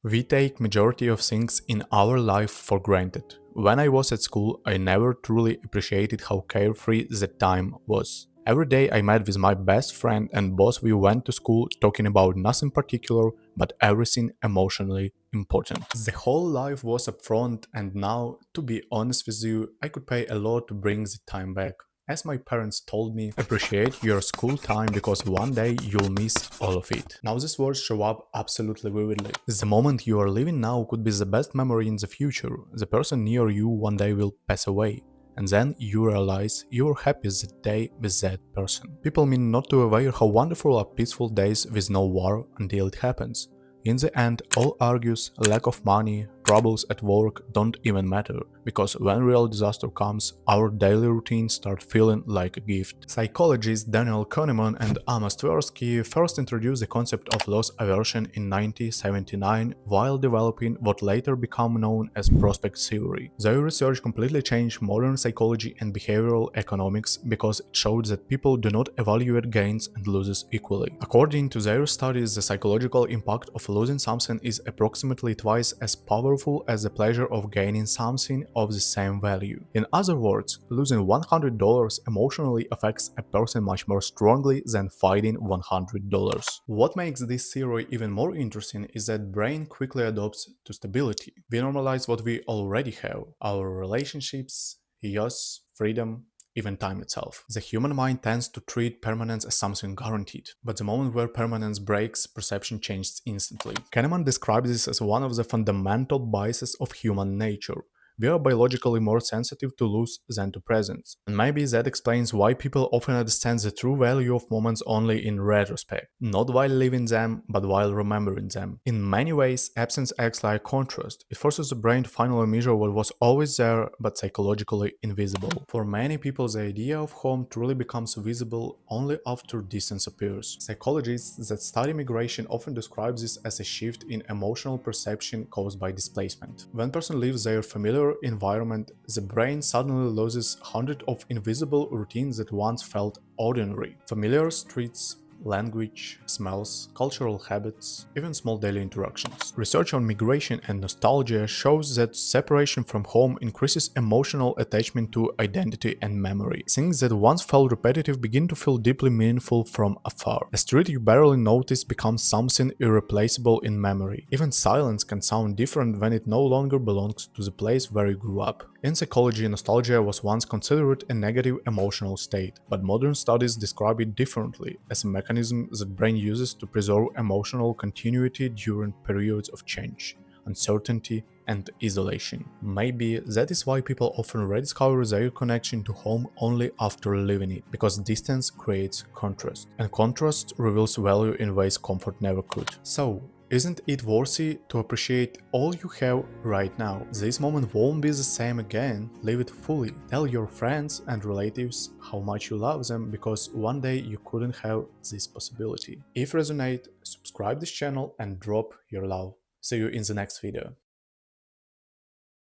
We take majority of things in our life for granted. When I was at school, I never truly appreciated how carefree the time was. Every day I met with my best friend and both we went to school talking about nothing particular but everything emotionally important. The whole life was upfront and now, to be honest with you, I could pay a lot to bring the time back. As my parents told me, appreciate your school time because one day you'll miss all of it. Now these words show up absolutely vividly. The moment you are living now could be the best memory in the future. The person near you one day will pass away. And then you realize you were happy that day with that person. People mean not to aware how wonderful are peaceful days with no war until it happens. In the end, all argues, lack of money, troubles at work don't even matter, because when real disaster comes, our daily routines start feeling like a gift. Psychologists Daniel Kahneman and Amos Tversky first introduced the concept of loss aversion in 1979 while developing what later became known as prospect theory. Their research completely changed modern psychology and behavioral economics because it showed that people do not evaluate gains and losses equally. According to their studies, the psychological impact of losing something is approximately twice as powerful as the pleasure of gaining something of the same value. In other words, losing $100 emotionally affects a person much more strongly than finding $100. What makes this theory even more interesting is that brain quickly adopts to stability. We normalize what we already have: our relationships, yachts, freedom, even time itself. The human mind tends to treat permanence as something guaranteed, but the moment where permanence breaks, perception changes instantly. Kahneman describes this as one of the fundamental biases of human nature. We are biologically more sensitive to loss than to presence, and maybe that explains why people often understand the true value of moments only in retrospect, not while living them, but while remembering them. In many ways, absence acts like contrast. It forces the brain to finally measure what was always there but psychologically invisible. For many people, the idea of home truly becomes visible only after distance appears. Psychologists that study migration often describe this as a shift in emotional perception caused by displacement. When a person leaves their familiar environment, the brain suddenly loses hundreds of invisible routines that once felt ordinary. Familiar streets, language, smells, cultural habits, even small daily interactions. Research on migration and nostalgia shows that separation from home increases emotional attachment to identity and memory. Things that once felt repetitive begin to feel deeply meaningful from afar. A street you barely notice becomes something irreplaceable in memory. Even silence can sound different when it no longer belongs to the place where you grew up. In psychology, nostalgia was once considered a negative emotional state, but modern studies describe it differently, as a mechanism that brain uses to preserve emotional continuity during periods of change, uncertainty, and isolation. Maybe that is why people often rediscover their connection to home only after leaving it, because distance creates contrast, and contrast reveals value in ways comfort never could. So, isn't it worthy to appreciate all you have right now? This moment won't be the same again. Live it fully. Tell your friends and relatives how much you love them, because one day you couldn't have this possibility. If resonate, subscribe this channel and drop your love. See you in the next video.